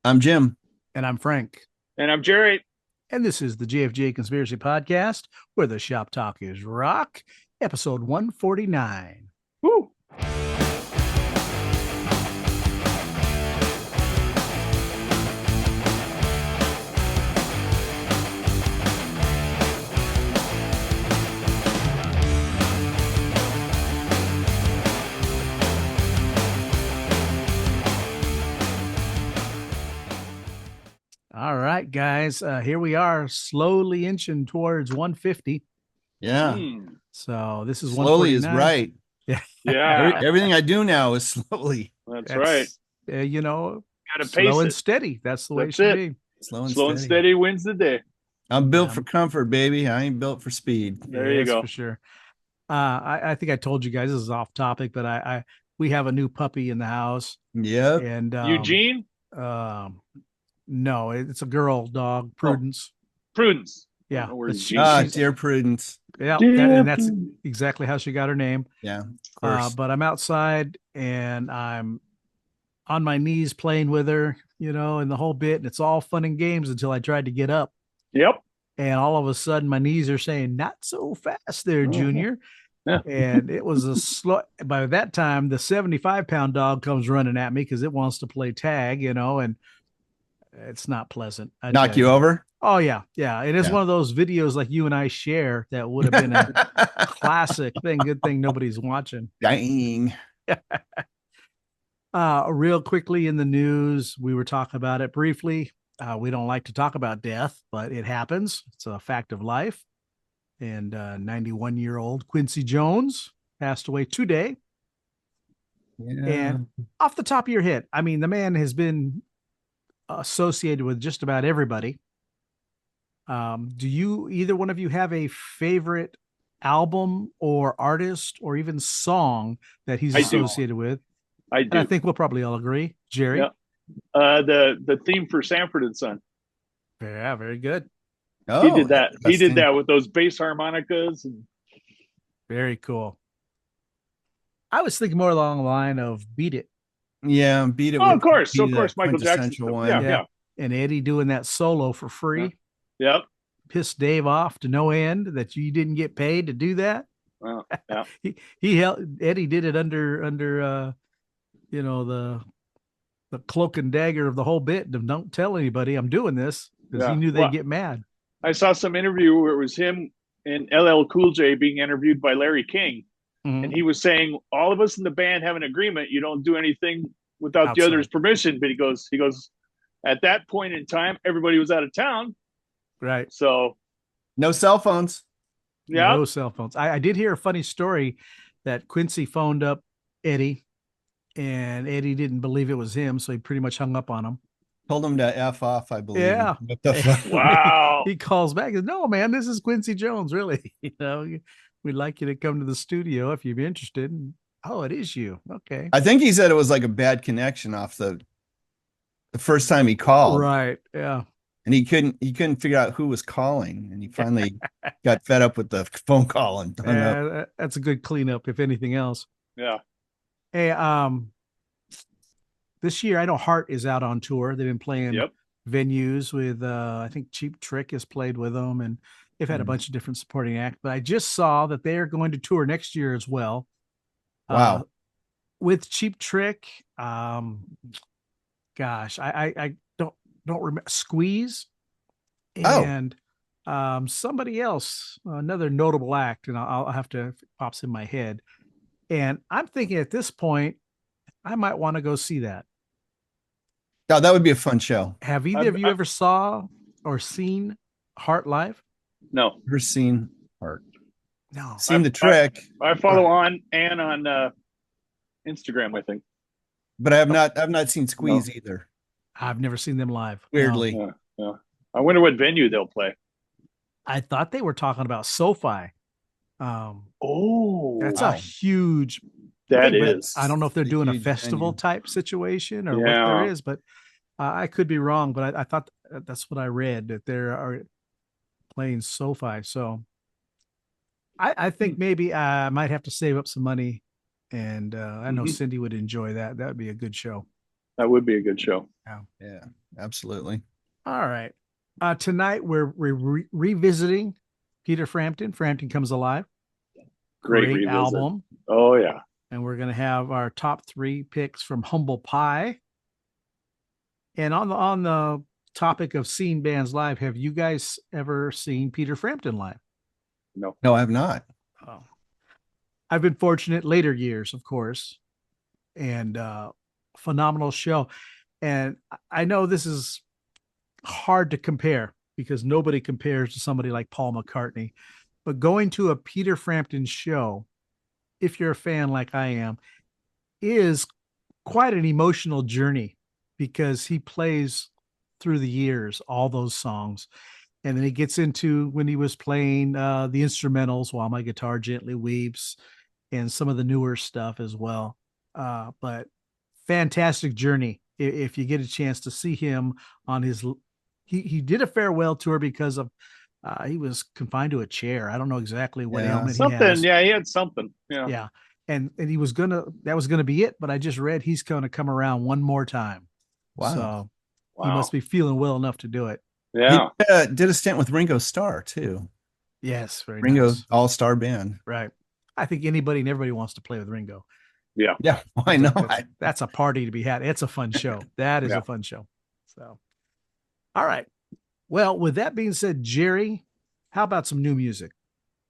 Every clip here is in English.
I'm Jim. And I'm Frank. And I'm Jerry. And this is the JFJ Conspiracy Podcast, where the shop talk is rock, episode 149. Woo! All right, guys. Here we are, slowly inching towards 150. Yeah. So this is Slowly 149. is right. Yeah. Yeah, Everything I do now is slowly. that's right. Gotta slow pace and it. steady. That's the way it That's should it. be. Slow and steady. steady wins the day. I'm built Yeah. for comfort, baby. I ain't built for speed. There you Yes, go. for sure. I think I told you guys this is off topic, but we have a new puppy in the house, Yep. and Eugene? no, it's a girl dog, Prudence. Prudence. Yeah, Where's she's- Dear Prudence. Yeah, Dear and that's Prudence. exactly how she got her name. Yeah, of course. But I'm outside and I'm on my knees playing with her, and the whole bit, and it's all fun and games until I tried to get up. Yep. And all of a sudden, my knees are saying, "Not so fast there, Junior." Yeah. And it was a slow. By that time, the 75-pound dog comes running at me because it wants to play tag, and it's not pleasant. I Knock tell you over? Oh, yeah. Yeah. It is Yeah. one of those videos like you and I share that would have been a classic thing. Good thing nobody's watching. Dang. Real quickly in the news, we were talking about it briefly. We don't like to talk about death, but it happens. It's a fact of life. And 91-year-old Quincy Jones passed away today. Yeah. And off the top of your head, I mean, the man has been associated with just about everybody. Do either one of you have a favorite album or artist or even song that he's I do. associated with? I And I do. think we'll probably all agree. Jerry? Yeah. The theme for Sanford and Son. Yeah, very good. Oh, He did that. He did interesting. that with those bass harmonicas. And Very cool. I was thinking more along the line of Beat It. Yeah, beat it. of would course, be of the course, Michael Jackson. quintessential one. Yeah, Yeah. yeah. And Eddie doing that solo for free. Yep. Pissed Dave off to no end that you didn't get paid to do that. Well, yeah. He held Eddie did it under the cloak and dagger of the whole bit. Don't tell anybody I'm doing this, because he Yeah. knew they'd Well, get mad. I saw some interview where it was him and LL Cool J being interviewed by Larry King. Mhm. And he was saying, all of us in the band have an agreement. You don't do anything without Outside. the other's permission. But he goes, at that point in time, everybody was out of town. Right. So, No cell phones. yeah. No cell phones. I did hear a funny story that Quincy phoned up Eddie, and Eddie didn't believe it was him, so he pretty much hung up on him. Told him to F off, I believe. Yeah. What the fuck? Wow. He calls back and says, "No, man, this is Quincy Jones, really. We'd like you to come to the studio if you'd be interested." And, oh, it is you. Okay. I think he said it was like a bad connection off the first time he called. Right. Yeah. And he couldn't figure out who was calling, and he finally got fed up with the phone call and hung up. That's a good cleanup, if anything else. Yeah. Hey, this year I know Heart is out on tour. They've been playing Yep. venues with I think Cheap Trick has played with them, and they've had a Mhm. bunch of different supporting acts. But I just saw that they are going to tour next year as well. Wow. With Cheap Trick. Gosh, I don't remember Squeeze Oh. and somebody else, another notable act, and I'll have to, if it pops in my head. And I'm thinking at this point, I might want to go see that. Oh, that would be a fun show. Have either of you ever saw or seen Heart live? No. Never seen Heart. No. Seen the trick, I follow on Instagram, I think. but I've not seen Squeeze either. I've never seen them live. No. Weirdly. Yeah. Yeah. I wonder what venue they'll play. I thought they were talking about SoFi. Oh, That's wow. a huge that thing, but is. I don't know if they're a doing a huge festival venue. type situation or what Yeah. there is, but I could be wrong. But I thought that's what I read, that they are playing SoFi. So I think maybe I might have to save up some money, and I know Mhm. Cindy would enjoy that. That would be a good show. That would be a good show. Yeah, absolutely. All right. Tonight we're revisiting Peter Frampton. Frampton Comes Alive. Great Great revisit. album. Oh yeah. And we're going to have our top 3 picks from Humble Pie. And on the topic of seeing bands live, have you guys ever seen Peter Frampton live? No. No, I have not. Oh. I've been fortunate later years, of course, and phenomenal show. And I know this is hard to compare because nobody compares to somebody like Paul McCartney, but going to a Peter Frampton show, if you're a fan like I am, is quite an emotional journey because he plays through the years all those songs. And then he gets into when he was playing the instrumentals, While My Guitar Gently Weeps, and some of the newer stuff as well. But fantastic journey. If you get a chance to see him on his, he did a farewell tour because of he was confined to a chair. I don't know exactly what ailment he has. Yeah, he had something. Yeah. Yeah. And he was that was gonna be it, but I just read he's gonna come around one more time. Wow. So he must be feeling well enough to do it. Yeah. He did a stint with Ringo Starr too. Yes, very Ringo nice. all-star band. Right. I think anybody and everybody wants to play with Ringo. Yeah. Yeah, why not? That's a party to be had. It's a fun show. That is a fun show. So, all right. Well, with that being said, Jerry, how about some new music?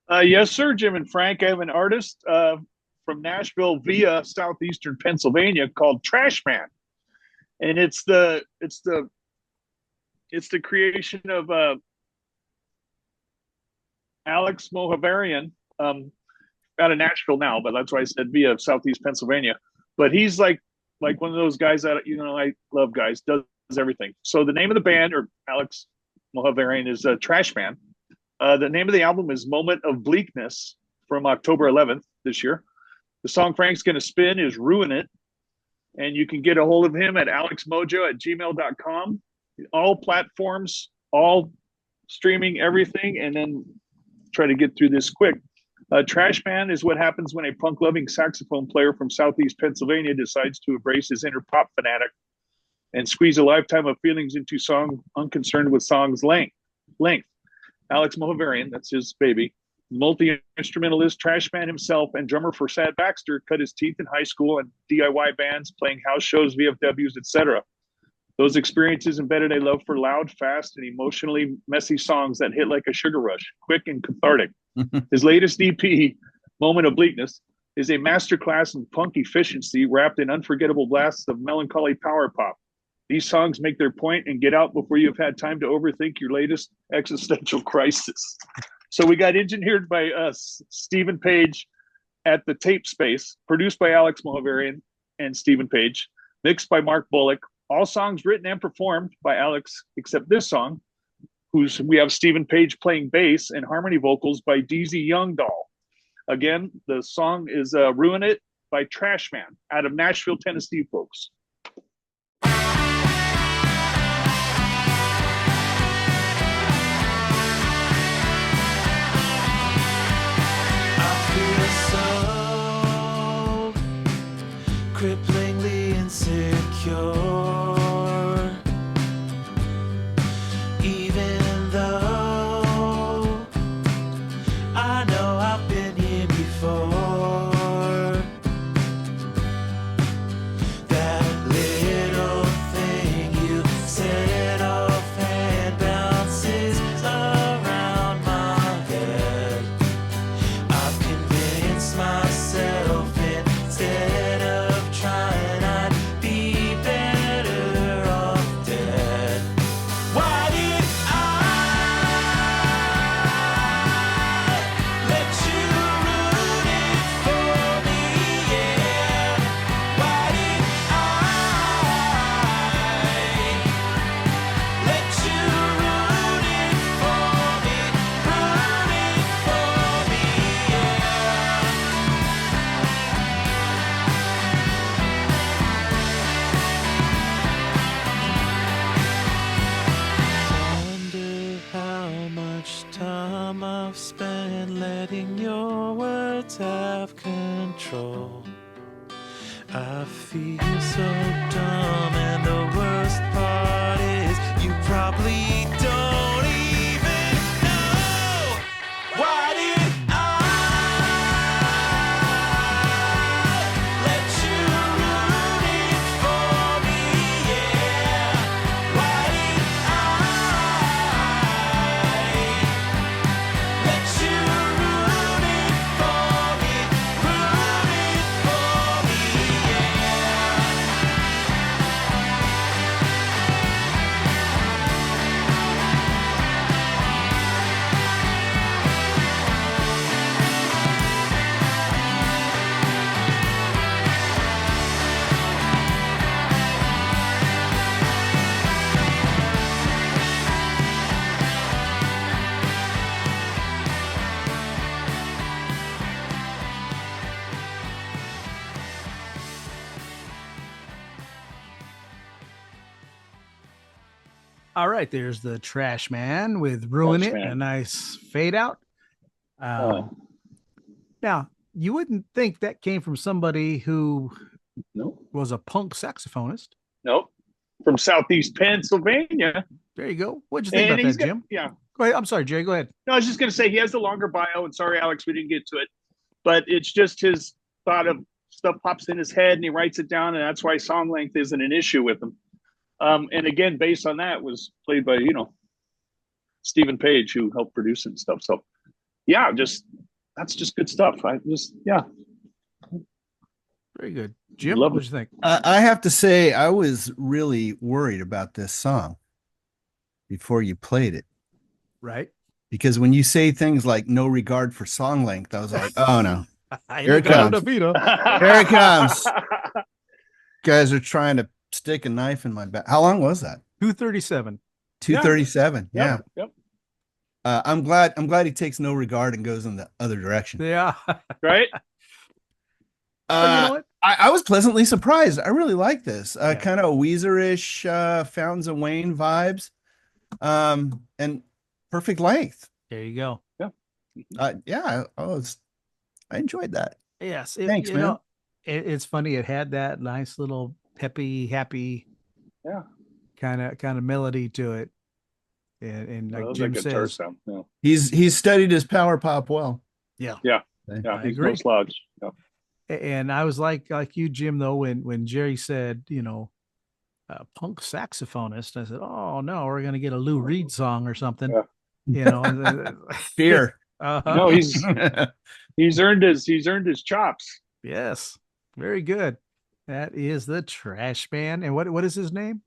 Yes, sir, Jim and Frank. I have an artist from Nashville via southeastern Pennsylvania called Trashman, and it's the creation of Alex Mohavarian, out of Nashville now, but that's why I said via southeast Pennsylvania. But he's like one of those guys that, I love guys, does everything. So the name of the band, or Alex Mohavarian, is Trashman. The name of the album is Moment of Bleakness from October 11th this year. The song Frank's going to spin is Ruin It. And you can get a hold of him at alexmojo@gmail.com. All platforms, all streaming, everything, and then try to get through this quick. Trashman is what happens when a punk-loving saxophone player from southeast Pennsylvania decides to embrace his inner pop fanatic and squeeze a lifetime of feelings into song unconcerned with song's length. Alex Mohavarian, that's his baby, multi-instrumentalist, Trashman himself, and drummer for Sad Baxter, cut his teeth in high school and DIY bands, playing house shows, VFWs, etc. Those experiences embedded a love for loud, fast, and emotionally messy songs that hit like a sugar rush, quick and cathartic. His latest EP, Moment of Bleakness, is a masterclass in punk efficiency wrapped in unforgettable blasts of melancholy power pop. These songs make their point and get out before you've had time to overthink your latest existential crisis. So we got engineered by Stephen Page at the Tape Space, produced by Alex Mohavarian and Stephen Page, mixed by Mark Bullock. All songs written and performed by Alex, except this song, we have Stephen Page playing bass and harmony vocals by DZ Youngdahl. Again, the song is Ruin It by Trashman out of Nashville, Tennessee, folks. Cripplingly insecure, even though I know I've been here before. That little thing you said offhand bounces around my head. I've convinced myself instead of trying, I'd be better off dead. Why did I let you ruin it for me? Yeah. Why did I let you ruin it for me? Ruin it for me, yeah. Wonder how much time I've spent letting your words have control. I feel so dumb All right, there's the Trash Man with Ruin Trash It, Man. a nice fade out. Oh. Now, you wouldn't think that came from somebody who Nope. was a punk saxophonist. Nope. From Southeast Pennsylvania. There you go. What'd you think And about he's that, Jim? Yeah. Go ahead. I'm sorry, Jerry. Go ahead. No, I was just going to say he has the longer bio. And sorry, Alex, we didn't get to it. But it's just his thought of stuff pops in his head and he writes it down. And that's why song length isn't an issue with him. And again, based on that, was played by, Stephen Page, who helped produce it and stuff. So, yeah, that's just good stuff. Very good. Jim, Love what'd you think? I have to say, I was really worried about this song before you played it. Right. Because when you say things like no regard for song length, I was like, oh no, Here it comes. Here it comes. Guys are trying to stick a knife in my back. How long was that? 237. 237. Yeah. Yep. I'm glad he takes no regard and goes in the other direction. Yeah. Right? But you know what? I was pleasantly surprised. I really like this. Yeah. Kind of Weezer-ish, Fountains of Wayne vibes. And perfect length. There you go. Yeah, I enjoyed that. Yes. Thanks, man. It's funny. It had that nice little peppy, happy kind of melody to it. And like Jim says, sound. Yeah. He's studied his power pop well. Yeah, I he's agree. no slouch. Yeah. And I was like you, Jim, though, when Jerry said, punk saxophonist, I said, oh no, we're gonna get a Lou Reed song or something. Yeah. Fear. No, he's earned his chops. Yes, very good. That is the Trash Man. And what is his name?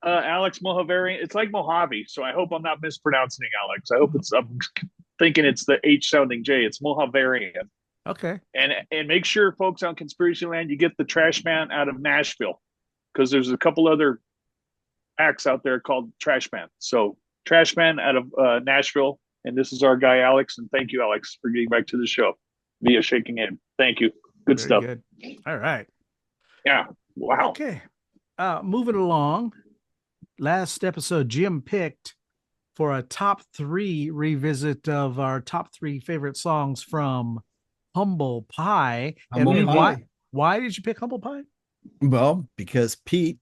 Alex Mojaveri. It's like Mojave, so I hope I'm not mispronouncing Alex. I'm thinking it's the H sounding J. It's Mohaverian. Okay. And make sure, folks, on Conspiracy Land, you get the Trash Man out of Nashville, because there's a couple other acts out there called Trash Man. So Trash Man out of Nashville, and this is our guy Alex. And thank you, Alex, for getting back to the show via shaking hand. Thank you. Good Very stuff. Good. All right. Yeah. Wow. Okay. Moving along. Last episode, Jim picked for a top 3 revisit of our top 3 favorite songs from Humble Pie. Humble Pie. Why did you pick Humble Pie? Well, because Pete,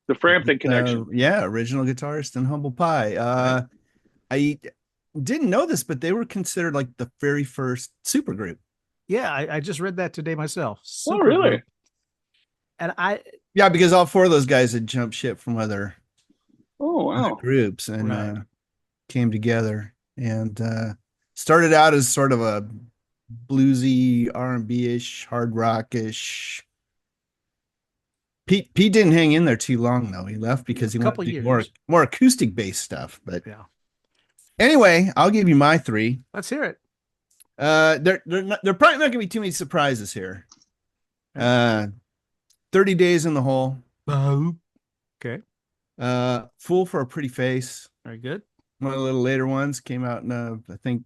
The Frampton connection. original guitarist in Humble Pie. I didn't know this, but they were considered like the very first supergroup. Yeah, I just read that today myself. Oh, really? Supergroup. And Yeah, because all 4 of those guys had jumped ship from other Oh, groups and Right. came together and started out as sort of a bluesy R&B-ish, hard rock-ish. Pete didn't hang in there too long though. He left because he wanted to do more acoustic based stuff. But yeah, anyway, I'll give you my 3. let's hear it. There probably not gonna be too many surprises here. 30 Days in the Hole. Okay, Fool for a Pretty Face. very good. One of the little later ones came out in I think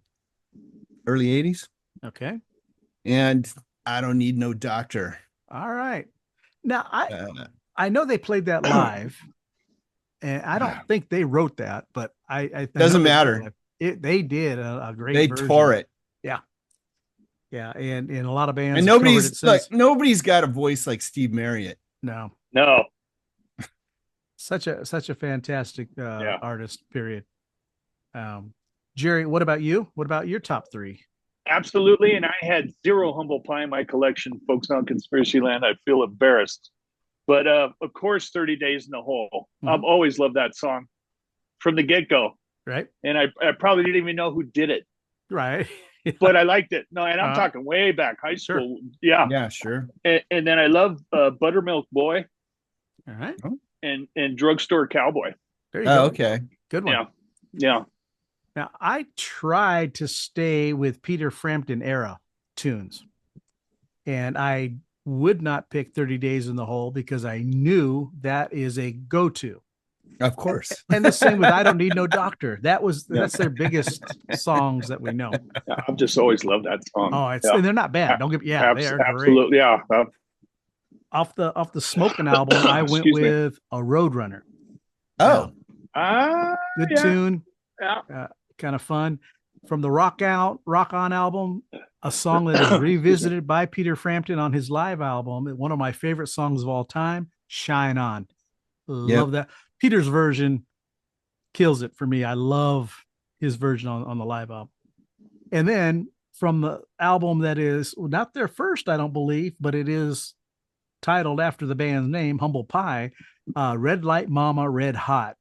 early 80s. Okay, And I Don't Need No Doctor. all right. Now Uh, I know they played that live, and I don't think they wrote that, but I Doesn't know they played matter. it. They did a great. they version. tore it. Yeah, and a lot of bands. And have covered it nobody's since. got a voice like Steve Marriott. No, no. such a fantastic Yeah. artist. Period. Jerry, what about you? What about your top 3? Absolutely. And I had 0 Humble Pie in my collection, folks on Conspiracy Land. I feel embarrassed. But of course, 30 Days in the Hole. I've always loved that song from the get-go. Right, And I probably didn't even know who did it, right. but I liked it. No, and I'm Uh-huh. talking way back, high Sure. school. Yeah. Yeah, sure. And then I love Buttermilk Boy All right, and Drugstore Cowboy. there you go. Oh, okay. Good one. Yeah. Yeah. Now, I tried to stay with Peter Frampton era tunes, and I would not pick 30 Days in the Hole because I knew that is a go-to. Of course. And the same with I Don't Need No Doctor. That's their biggest songs that we know. Yeah, I've just always loved that song. Oh, Yeah. and they're not bad. Don't get they are great. Absolutely. Yeah. Off the Smoking album, I went Excuse me. with a Roadrunner. Oh, Good yeah, tune, yeah. kind of fun. From the Rock On album, a song that is revisited by Peter Frampton on his live album. One of my favorite songs of all time, Shine On. Love that. Peter's version kills it for me. I love his version on the live album. And then from the album that is not their first, I don't believe, but it is titled after the band's name, Humble Pie, Red Light Mama, Red Hot.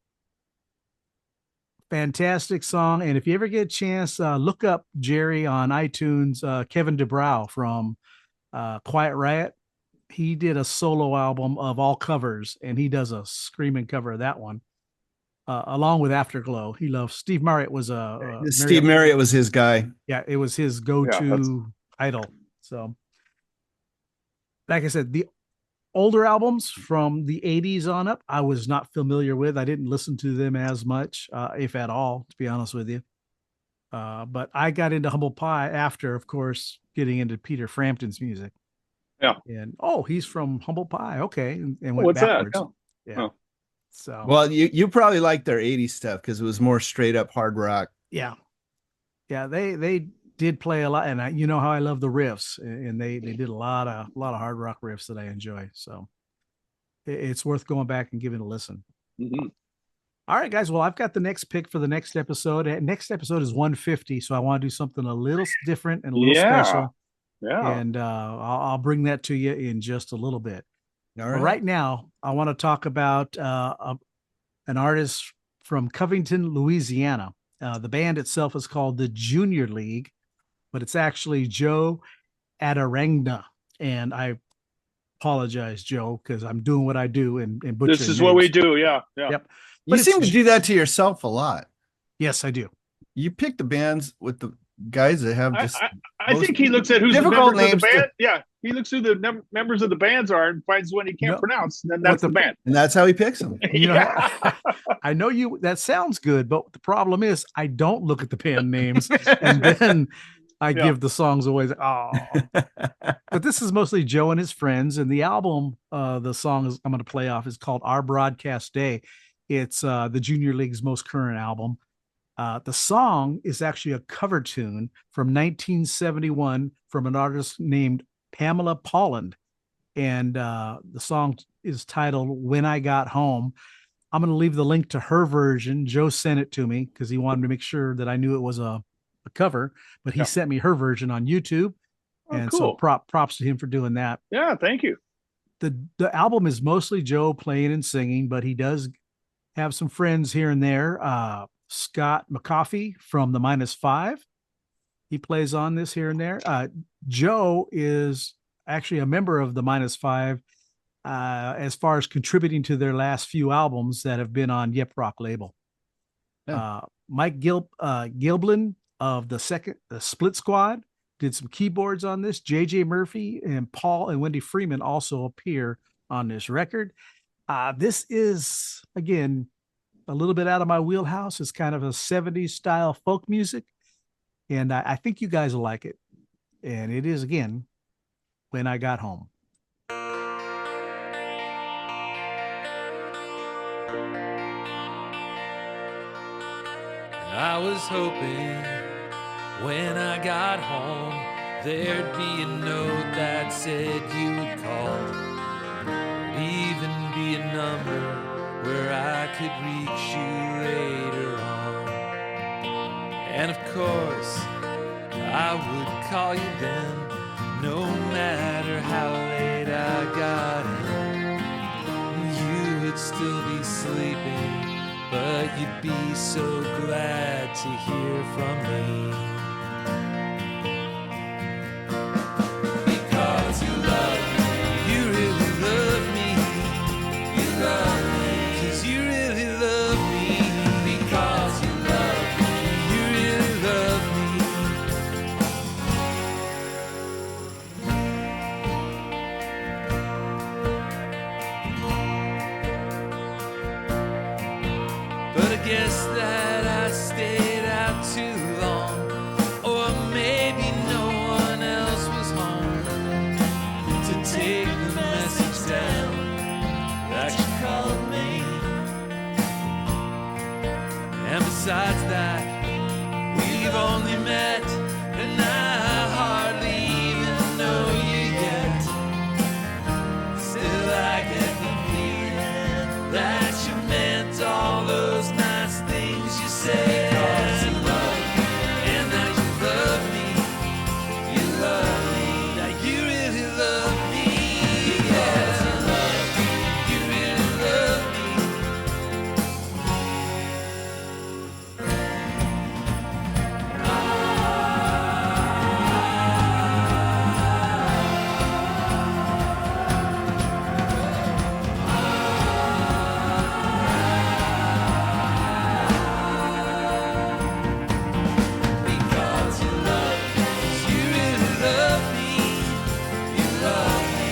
Fantastic song. And if you ever get a chance, look up Jerry on iTunes, Kevin DuBrow from Quiet Riot. He did a solo album of all covers, and he does a screaming cover of that one, along with Afterglow. He loves Steve Marriott was Steve Marriott was his guy. Yeah, it was his go-to idol. So, like I said, the older albums from the 80s on up, I was not familiar with. I didn't listen to them as much, if at all, to be honest with you. But I got into Humble Pie after, of course, getting into Peter Frampton's music. Yeah. And he's from Humble Pie. Okay. And went What's backwards. that? Yeah. Oh. So Well, you probably like their 80s stuff because it was more straight up hard rock. yeah. Yeah, they did play a lot, and you know how I love the riffs, and they did a lot of hard rock riffs that I enjoy. So it's worth going back and giving a listen. Mm-hmm. All right, guys. Well, I've got the next pick for the next episode. Next episode is 150, so I want to do something a little different and a little special. Yeah. And I'll bring that to you in just a little bit. All But right. right now, I want to talk about an artist from Covington, Louisiana. The band itself is called the Junior League, but it's actually Joe Adarangna. And I apologize, Joe, because I'm doing what I do and butchering This is what we names. do. Yeah. Yeah. Yep. You But seem it's- to do that to yourself a lot. Yes, I do. You pick the bands with the guys that have just I think he looks at who's the difficult members of the names band. Yeah. He looks who the members of the bands are and finds one he can't No. pronounce. And then that's What the the- band. and that's how he picks them. You know, Yeah. I know you. That sounds good, but the problem is I don't look at the band names, and then I Yeah. give the songs away. Oh, but this is mostly Joe and his friends, and the album, the song I'm going to play off is called "Our Broadcast Day." It's the Junior League's most current album. The song is actually a cover tune from 1971 from an artist named Pamela Polland, and the song is titled "When I Got Home." I'm going to leave the link to her version. Joe sent it to me because he wanted to make sure that I knew it was a cover, but he Yeah. sent me her version on YouTube. Oh, And so cool. props to him for doing that. Yeah. Thank you. The album is mostly Joe playing and singing, but he does have some friends here and there. Scott McCoffey from the -5. He plays on this here and there. Joe is actually a member of the -5 as far as contributing to their last few albums that have been on Yep Rock label. Yeah. Mike Gilblin of the Split Squad did some keyboards on this. JJ Murphy and Paul and Wendy Freeman also appear on this record. This is, again, a little bit out of my wheelhouse. It's kind of a 70s style folk music, and I think you guys will like it. And it is, again, When I Got Home. I was hoping when I got home there'd be a note that said you would call. There'd even be a number where I could reach you later on. And of course, I would call you then, no matter how late I got in. You would still be sleeping, but you'd be so glad to hear from me. Because you love me, you really love me. You love me, 'cause you really love me. Because you love me, you really love me. But I guess that I stayed out too long, or maybe no one else was home to take the message down that you called me. Besides that, we've only met, and I hardly even know you yet. Still, I get the feeling that you meant all those nice things you said. Because you love me, and now you love me. You love me, now you really love me. Because you love me, you really love me. Because you love me, you really love me. You love me,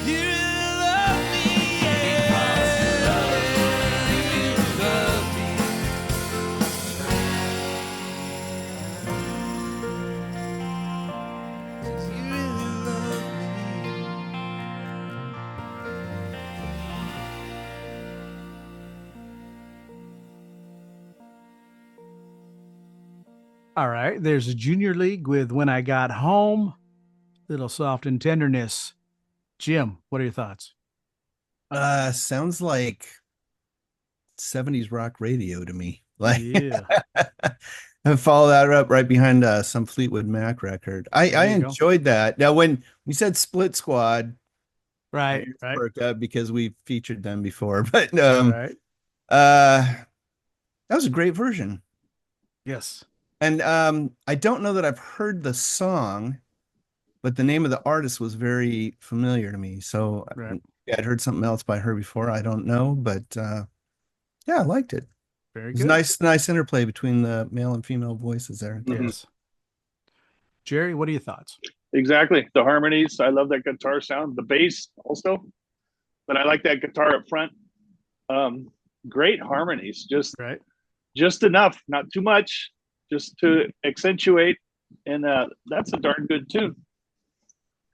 you really love me. Because you love me, you really love me. You really love me. All right. There's a junior league with When I Got Home, Little Soft and Tenderness. Jim, what are your thoughts? Sounds like 70s rock radio to me. Like, Yeah. and follow that up right behind some Fleetwood Mac record. I There you go. enjoyed that. Now, when we said Split Squad, my Right. ears Right. perked up because we featured them before. But Right. that was a great version. Yes. And I don't know that I've heard the song, but the name of the artist was very familiar to me. So Right. yeah, I'd heard something else by her before. I don't know, but yeah, I liked it. Very It was good. nice interplay between the male and female voices there. Yes. Jerry, what are your thoughts? Exactly. The harmonies. I love that guitar sound. The bass also. But I like that guitar up front. Great harmonies. Right. Just enough, not too much, just to accentuate. And that's a darn good tune.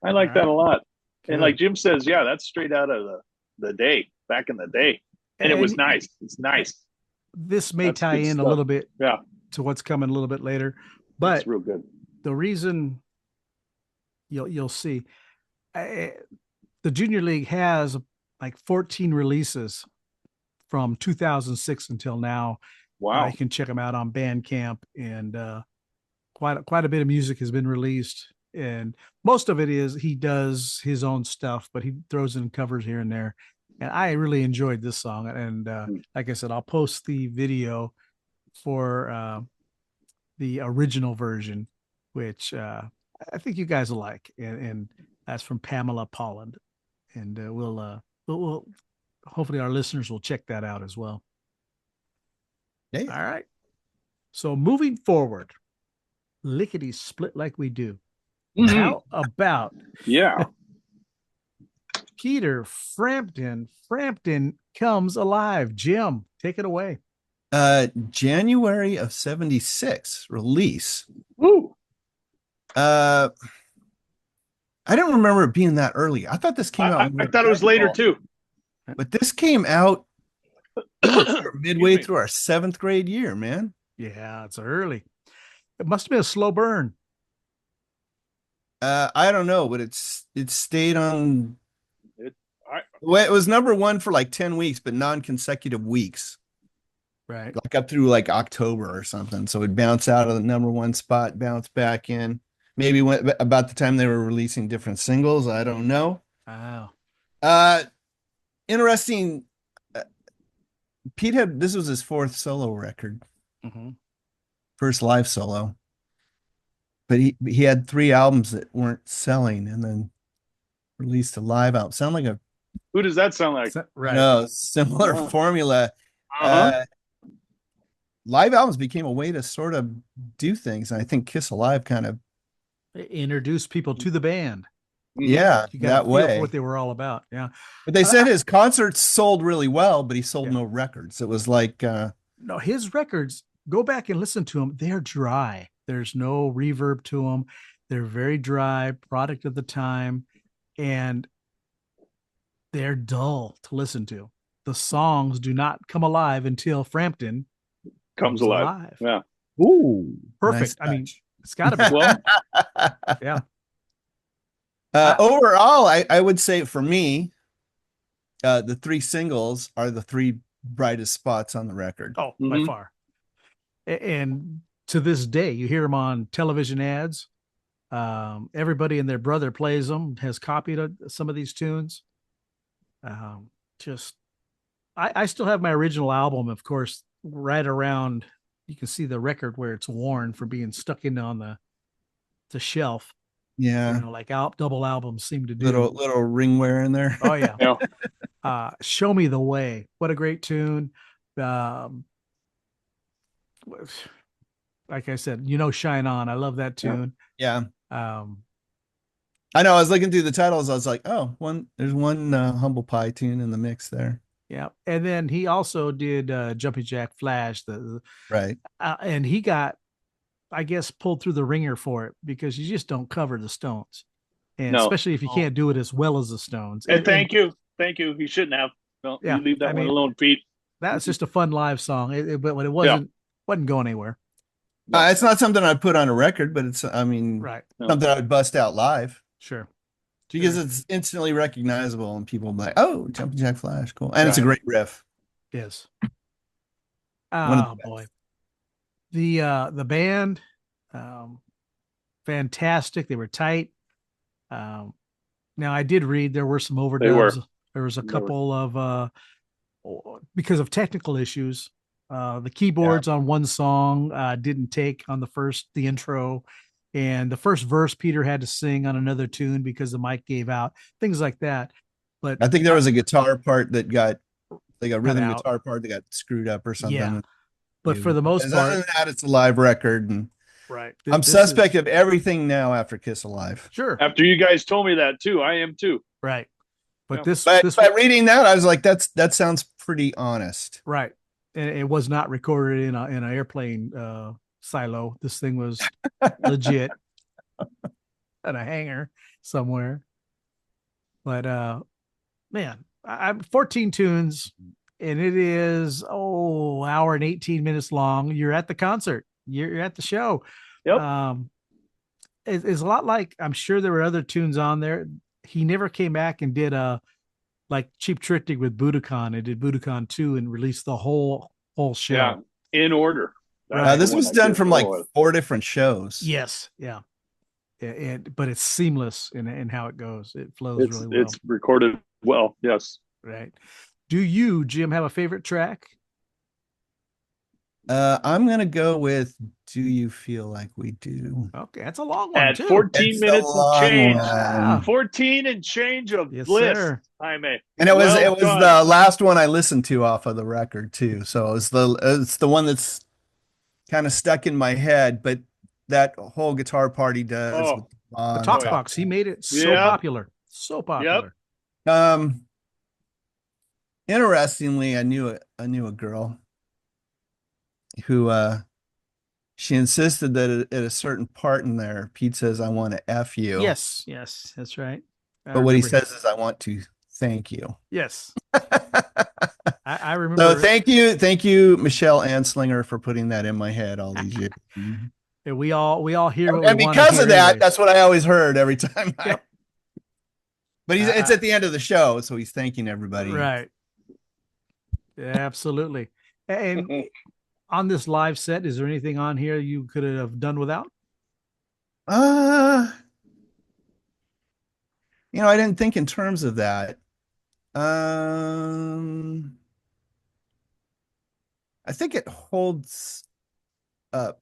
I like that a lot. And like Jim says, yeah, that's straight out of the day, back in the day. And it was nice. It's nice. This may That's tie good in a stuff. little bit Yeah, to what's coming a little bit later, but it's real good. the reason you'll see the junior league has like 14 releases from 2006 until now. Wow. You can check them out on Bandcamp, and quite a bit of music has been released, and most of it is he does his own stuff, but he throws in covers here and there. And I really enjoyed this song. And like I said, I'll post the video for the original version, which I think you guys will like. And that's from Pamela Polland. And we'll hopefully our listeners will check that out as well. Yeah. All right. So moving forward, lickety split like we do. Mhm. How about Yeah. Peter Frampton? Frampton Comes Alive. Jim, take it away. January of 76 release. Woo. I don't remember it being that early. I thought this came out. I thought it was later too. But this came out midway Excuse me. through our 7th grade year, man. Yeah, it's early. It must have been a slow burn. I don't know, but it stayed on. I- Well, it was number one for like 10 weeks, but non-consecutive weeks, Right. like up through like October or something. So it'd bounce out of the number one spot, bounce back in. Maybe when, about the time they were releasing different singles. I don't know. Wow. Interesting. Pete had, this was his 4th solo record, Mm-hmm. first live solo, but he had 3 albums that weren't selling and then released a live album. Sound like a Who does that sound like? Right. no similar Uh-huh. formula. Uh-huh. Live albums became a way to sort of do things, and I think Kiss Alive kind of Introduce people to the band. yeah You got that to feel way. for what they were all about. Yeah. But they said his concerts sold really well, but he sold Yeah. no records. It was like No, his records, go back and listen to them. They're dry. There's no reverb to them. They're very dry, product of the time, and they're dull to listen to. The songs do not come alive until Frampton Comes alive. Yeah. Ooh, Perfect. nice I mean, touch. it's got to be. Well, Yeah. Overall, I would say for me, the three singles are the three brightest spots on the record. Oh, by far. And to this day, you hear them on television ads. Everybody and their brother plays them, has copied some of these tunes. I still have my original album, of course, right around. You can see the record where it's worn from being stuck in on the shelf. Yeah, Like double albums seem to do. Little ring wear in there. Oh yeah. Show Me the Way. What a great tune. Like I said, Shine On. I love that tune. Yeah. I know. I was looking through the titles. I was like, oh, there's one Humble Pie tune in the mix there. Yeah, and then he also did Jumping Jack Flash. Right. And he got, I guess, pulled through the ringer for it because you just don't cover the Stones, and especially if you can't do it as well as the Stones. And thank you. You shouldn't have. No, you leave that one alone, Pete. That's just a fun live song, but it wasn't going anywhere. It's not something I'd put on a record, but it's, something I would bust out live. Sure. Because it's instantly recognizable and people be like, oh, Jumping Jack Flash, cool. And it's a great riff. Yes. Oh boy. The band, fantastic. They were tight. Now I did read there were some overdubs. There was a couple of because of technical issues. The keyboards on one song didn't take on the intro, and the first verse Peter had to sing on another tune because the mic gave out, things like that. But I think there was a guitar part that got rhythm guitar part that got screwed up or something. Yeah. But for the most part, other than that, it's a live record, and I'm suspect of everything now after Kiss Alive. Sure. After you guys told me that too, I am too. Right. But by reading that, I was like, that sounds pretty honest. Right. And it was not recorded in an airplane silo. This thing was legit at a hangar somewhere. But man, I'm 14 tunes, and it is hour and 18 minutes long. You're at the concert. You're at the show. Yep. It's a lot like, I'm sure there were other tunes on there. He never came back and did like Cheap Trick with Budokan. It did Budokan 2 and released the whole show. Yeah, in order. This was done from like 4 different shows. Yes, yeah. But it's seamless in how it goes. It flows really well. It's recorded well, yes. Right. Do you, Jim, have a favorite track? I'm gonna go with "Do You Feel Like We Do." Okay, that's a long one. At too. 14 minutes and change. Wow. 14 and change of bliss, sir. Jaime. And it was the last one I listened to off of the record too. So it's the one that's kind of stuck in my head. But that whole guitar party does. The Talk Box. He made it so popular. So popular. Yep. Interestingly, I knew a girl who she insisted that at a certain part in there, Pete says, "I want to F you." Yes, that's right. But what he says is, "I want to thank you." Yes. I remember. So thank you, Michelle Anslinger, for putting that in my head all these years. And we all hear what and we because of that, anyways. that's what I always heard every time. Yep. But it's at the end of the show, so he's thanking everybody. Right. Yeah, absolutely. And on this live set, is there anything on here you could have done without? I didn't think in terms of that. I think it holds up.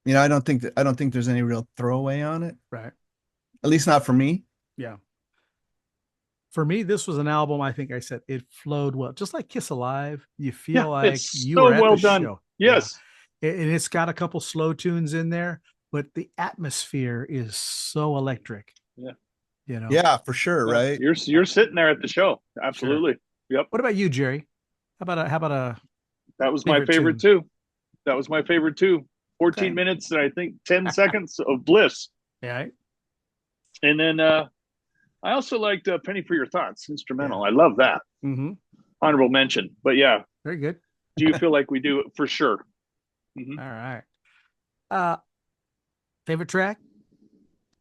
I don't think there's any real throwaway on it. Right. At least not for me. Yeah. For me, this was an album. I think I said it flowed well, just like Kiss Alive. You feel like you were at the show. Yes. Yeah. And it's got a couple slow tunes in there, but the atmosphere is so electric. Yeah. Yeah, for sure. Right. You're sitting there at the show. Absolutely. Sure. Yep. What about you, Jerry? How about a That was my favorite too. That was my favorite too. 14 minutes and I think 10 seconds of bliss. Yeah. And then I also liked Penny for Your Thoughts, instrumental. I love that. Mm-hmm. Honorable mention. But yeah. Very good. Do you feel like we do? For sure. Mhm. All right. Favorite track?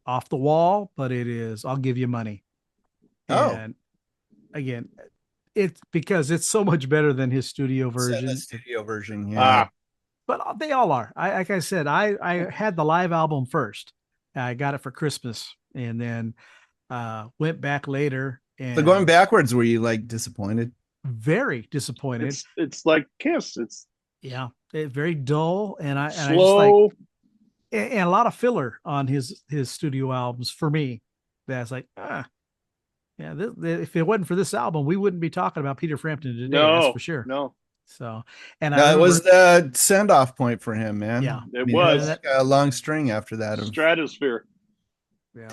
Off the Wall, but it is I'll Give You Money. Oh. And again, it's because it's so much better than his studio Said version. the studio version, yeah. But they all are. Like I said, I had the live album first. I got it for Christmas, and then went back later. And So going backwards, were you like disappointed? very disappointed. It's like Kiss. It's Very dull, and I just like, slow. and a lot of filler on his studio albums for me. That's like, if it wasn't for this album, we wouldn't be talking about Peter Frampton today. That's for sure. No, So, and It was the send-off point for him, man. Yeah. it was He had a long string after that of Stratosphere.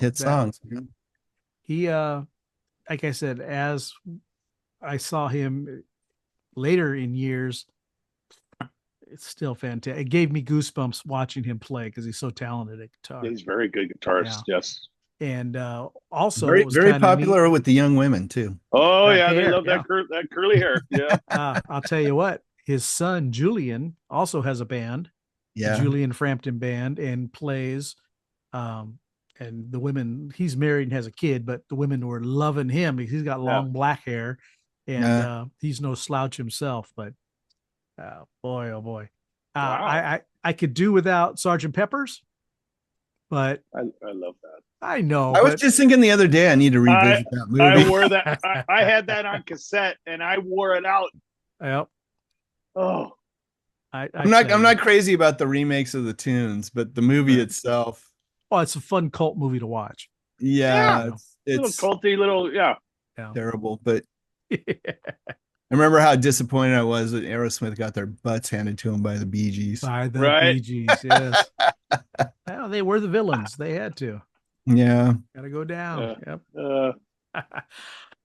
hit songs. He, like I said, as I saw him later in years, it's still fantastic. It gave me goosebumps watching him play because he's so talented at guitar. He's a very good guitarist. Yes. And also Very, it was very kinda popular with the young women too. Oh That yeah, they hair, love that that curly hair. Yeah. I'll tell you what, his son Julian also has a band, Yeah. the Julian Frampton Band, and plays. And the women, he's married and has a kid, but the women were loving him because he's got long black hair, and he's no slouch himself. But boy, oh boy, Wow. I could do without Sergeant Pepper's, but I love that. I know. I was just thinking the other day I need to revisit that movie. I wore that. I had that on cassette, and I wore it out. Yep. Oh, I'm not crazy about the remakes of the tunes, but the movie itself. Oh, it's a fun cult movie to watch. Yeah, it's little culty, little terrible. But I remember how disappointed I was that Aerosmith got their butts handed to them by the Bee Gees. By the Right. Bee Gees, yes. Well, they were the villains. They had to. Yeah. Got to go down. Yep.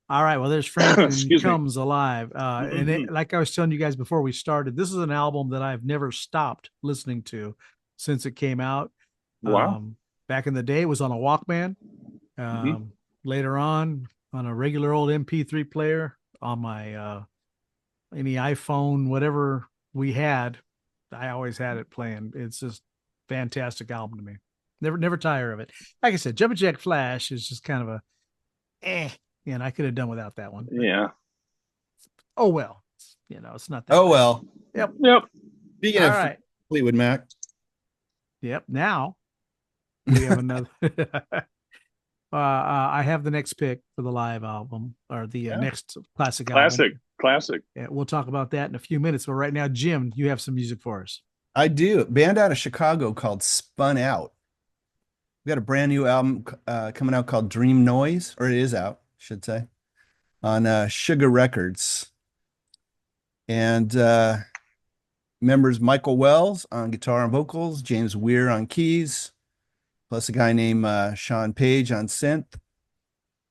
All right. Well, there's Frampton Comes Alive. And it, like I was telling you guys before we started, this is an album that I've never stopped listening to since it came out. Wow. Back in the day, it was on a Walkman. Later on a regular old MP3 player on my any iPhone, whatever we had. I always had it playing. It's just fantastic album to me. Never tire of it. Like I said, Jumpin' Jack Flash is just kind of a and I could have done without that one. Yeah. Oh well. It's not that Oh bad. well. Yep. Speaking All of right. Fleetwood Mac. Yep. Now we have another I have the next pick for the live album, or the next classic album. Classic. Yeah, we'll talk about that in a few minutes. But right now, Jim, you have some music for us. I do. Band out of Chicago called Spun Out. We got a brand new album coming out called Dream Noise, or it is out, I should say, on Sugar Records. And members Michael Wells on guitar and vocals, James Weir on keys, plus a guy named Sean Page on synth,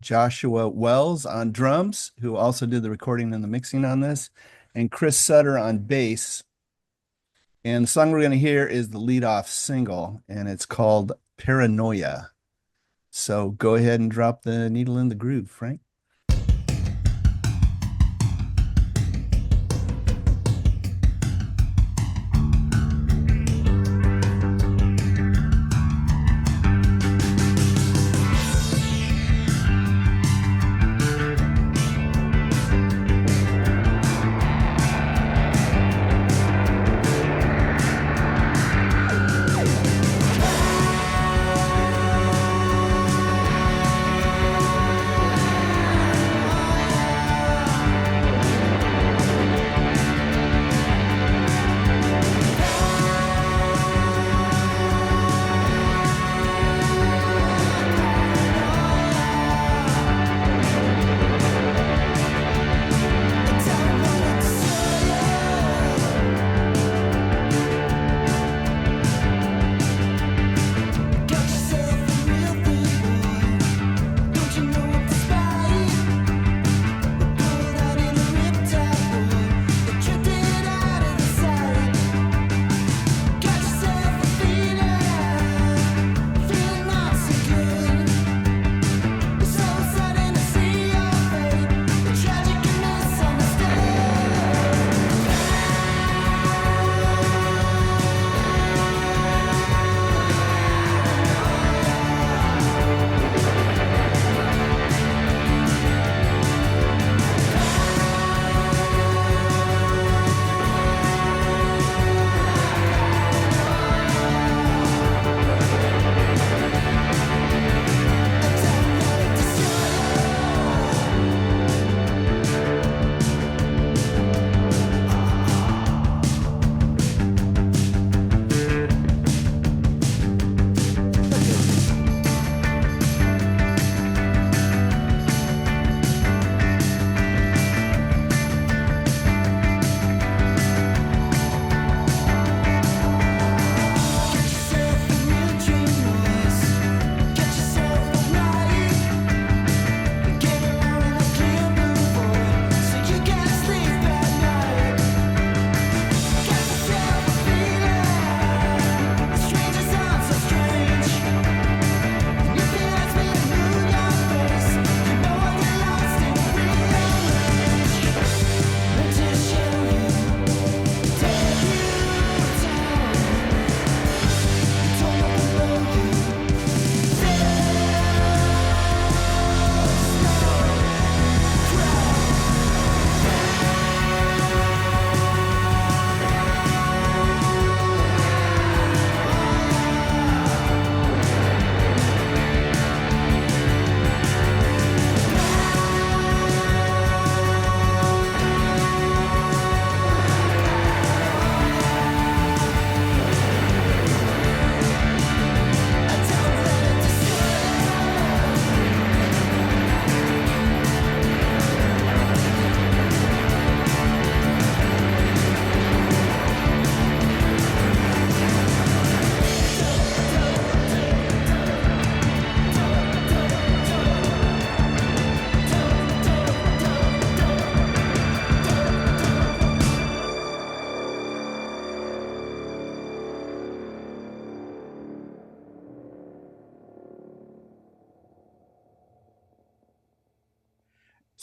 Joshua Wells on drums, who also did the recording and the mixing on this, and Chris Sutter on bass. And the song we're going to hear is the lead-off single, and it's called Paranoia. So go ahead and drop the needle in the groove, Frank.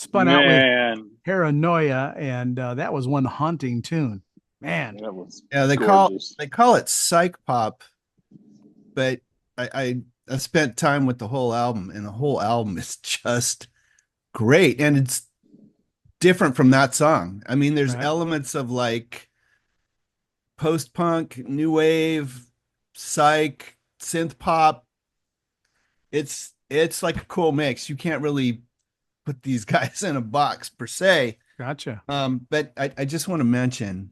Spun Out with Man, Paranoia, and that was one haunting tune. Man, that was Yeah, gorgeous. they call it psych pop, but I spent time with the whole album, and the whole album is just great, and it's different from that song. I mean, there's Right. elements of like post-punk, new wave, psych, synth pop. It's like a cool mix. You can't really put these guys in a box per se. Gotcha. But I just want to mention,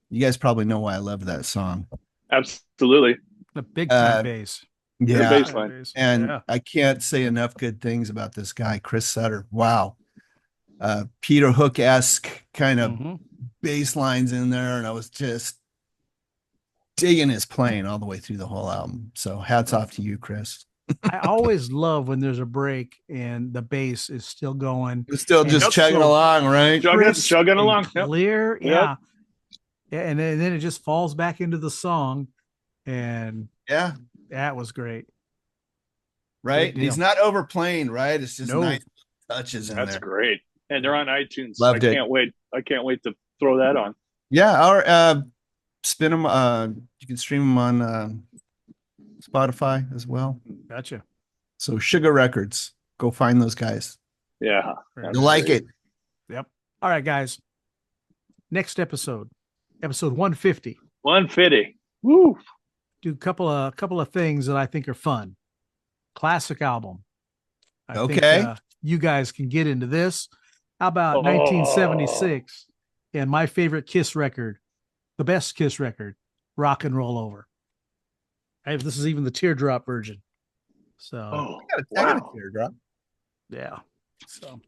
you guys probably know why I love that song. Absolutely. The big time bass. Yeah. bass line. And Yeah. I can't say enough good things about this guy, Chris Sutter. Wow. Peter Hook-esque kind of Mhm. bass lines in there, and I was just digging his playing all the way through the whole album. So hats off to you, Chris. I always love when there's a break and the bass is still going. It's still And just it's chugging so along, right? crisp chugging and along. Yep. clear. Yep. Yeah. Yeah. And then it just falls back into the song. And Yeah, that was great. right. Good He's deal. not overplaying, right? It's just No. nice touches in That's there. great. And they're on iTunes. So Loved I it. can't wait. I can't wait to throw that on. Yeah, our spin them. You can stream them on Spotify as well. Gotcha. So Sugar Records, go find those guys. Yeah. You'll like it. Yep. All right, guys. Next episode 150. 150. Woo. Do a couple of things that I think are fun. Classic album. I think, Okay. you guys can get into this. How about Oh. 1976 and my favorite Kiss record, the best Kiss record, Rock and Roll Over. Hey, this is even the teardrop version. So Oh, I got a wow. teardrop. yeah. So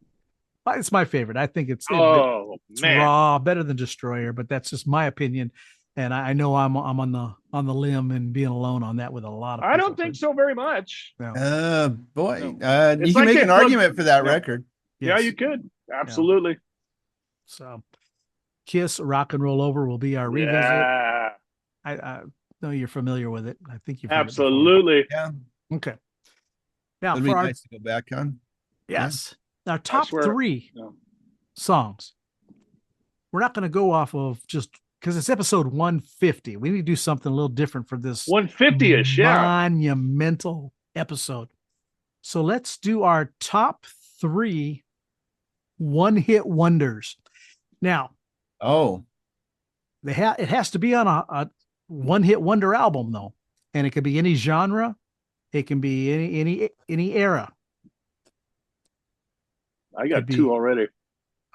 it's my favorite. I think it's Oh, man. raw, better than Destroyer, but that's just my opinion. And I know I'm on the limb and being alone on that with a lot of I don't people, think but so very much. no. Boy, No. you It's can like make they an plugged- argument for that Yeah. record. Yeah, Yes. you could. Absolutely. So Kiss Rock and Roll Over will be our revisit. Yeah. I know you're familiar with it. I think you've heard it before. Absolutely. Yeah, Okay. Now it'd for be our nice to go back on. yes, our top swear. 3 No. songs. We're not going to go off of just because it's episode 150. We need to do something a little different for this 150-ish. Yeah. monumental episode. So let's do our top 3 one-hit wonders. Now, Oh, it has to be on a one-hit wonder album, though, and it could be any genre. It can be any era. I got Could be. 2 already.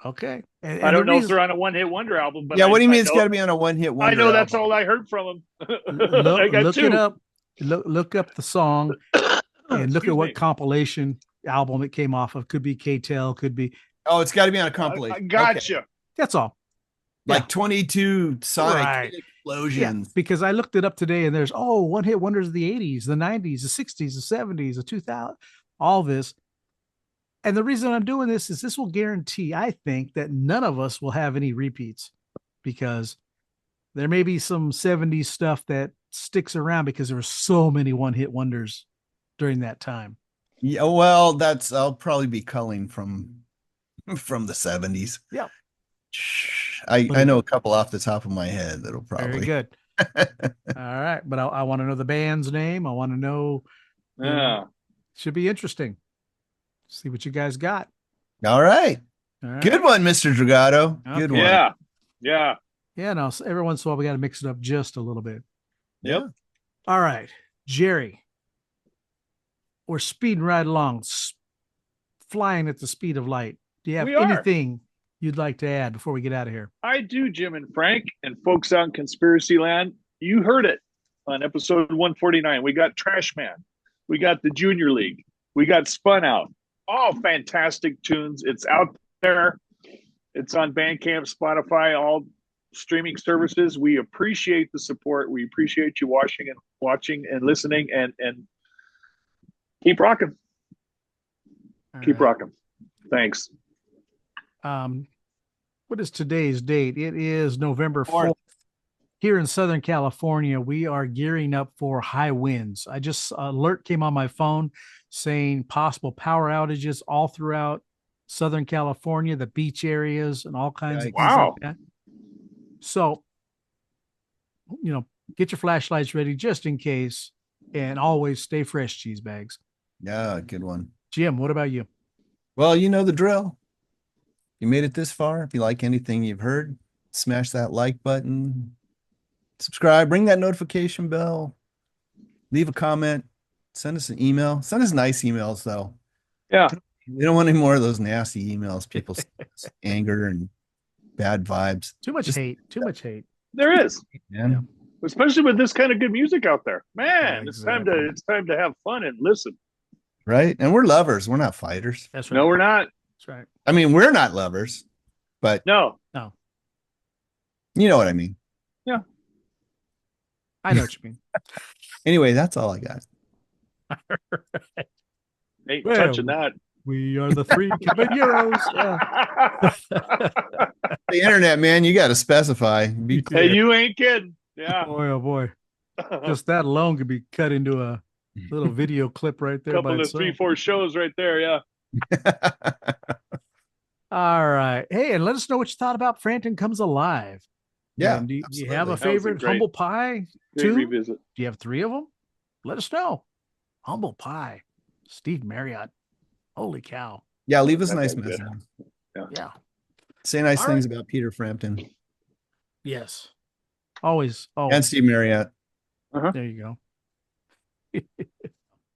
Okay. And I don't the know if reason- they're on a one-hit wonder album, but yeah. What do you mean I it's know- got to be on a one-hit wonder? I know that's album? all I heard from him. I look, got look 2. it up. Look up the song and look at Excuse what me. compilation album it came off of. Could be K-Tel, could be. Oh, it's got to be on a I compilation. gotcha. Okay. That's all. Like 22 sonic Right. explosions. Because I looked it up today and there's one-hit wonders of the 80s, the 90s, the 60s, the 70s, the 2000s, all this. And the reason I'm doing this is this will guarantee, I think, that none of us will have any repeats because there may be some 70s stuff that sticks around because there were so many one-hit wonders during that time. Yeah, well, I'll probably be culling from the 70s. Yeah. I know a couple off the top of my head that'll probably. Very good. All right. But I want to know the band's name. I want to know. Yeah. Should be interesting. See what you guys got. All right. All right. Good one, Mr. Dragato. Good Okay. one. Yeah. Yeah. Yeah. No, so every once in a while, we got to mix it up just a little bit. Yep. All right. Jerry. We're speeding right along, flying at the speed of light. Do you have We are. anything you'd like to add before we get out of here? I do, Jim and Frank and folks out in Conspiracy Land. You heard it on episode 149. We got Trash Man. We got the Junior League. We got Spun Out. All fantastic tunes. It's out there. It's on Bandcamp, Spotify, all streaming services. We appreciate the support. We appreciate you watching and listening and keep rocking. All Keep right. rocking. Thanks. What is today's date? It is November 4th. Fourth. Here in Southern California, we are gearing up for high winds. Alert came on my phone saying possible power outages all throughout Southern California, the beach areas, and all kinds of things Wow. like that. So, get your flashlights ready just in case, and always stay fresh, cheese bags. Yeah, good one. Jim, what about you? Well, you know the drill. You made it this far. If you like anything you've heard, smash that like button, subscribe, ring that notification bell, leave a comment, send us an email. Send us nice emails, though. Yeah. We don't want any more of those nasty emails, people anger and bad vibes. Too much hate. Too much hate. There is. Man. Yeah. Especially with this kind of good music out there. Man, Yeah, it's exactly. time to have fun and listen. Right? And we're lovers. We're not fighters. That's right. No, we're not. That's right. I mean, we're not lovers, but No. you know what I mean. I know what you mean. Anyway, that's all I got. Ain't Well, touching that. We are the three caballeros. The internet, man, you got to specify. Be clear. Hey, you ain't kidding. Yeah. Boy, oh boy. Just that alone could be cut into a little video clip right there. Couple of 3-4 shows right there. Yeah. All right. Hey, and let us know what you thought about Frampton Comes Alive. Yeah. And do you have a absolutely. That was a favorite great- humble pie? Great Two? revisit. Do you have 3 of them? Let us know. Humble pie. Steve Marriott. Holy cow. Yeah, leave us a That nice was good. message. Yeah. Say nice All things about Peter Frampton Yes. Always. and Always. Steve Marriott. There you go.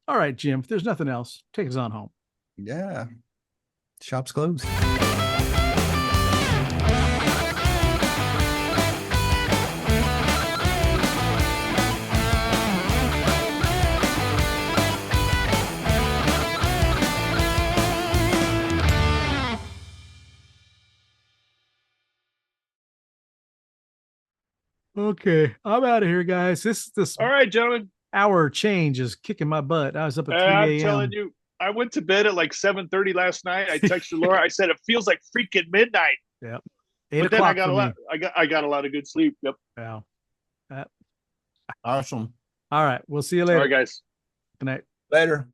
All right, Jim. If there's nothing else, take us on home. Yeah. Shop's closed. Okay. I'm out of here, guys. This All right, gentlemen. hour change is kicking my butt. I was up at 3 I'm a.m. telling you, I went to bed at like 7:30 last night. I texted Laura. I said it feels like freaking midnight. Yep. 8 But then I o'clock got for a lot. I got a lot of good sleep. Yep. me. Yeah. Awesome. All right. We'll see you All later. right, guys. Good night. Later.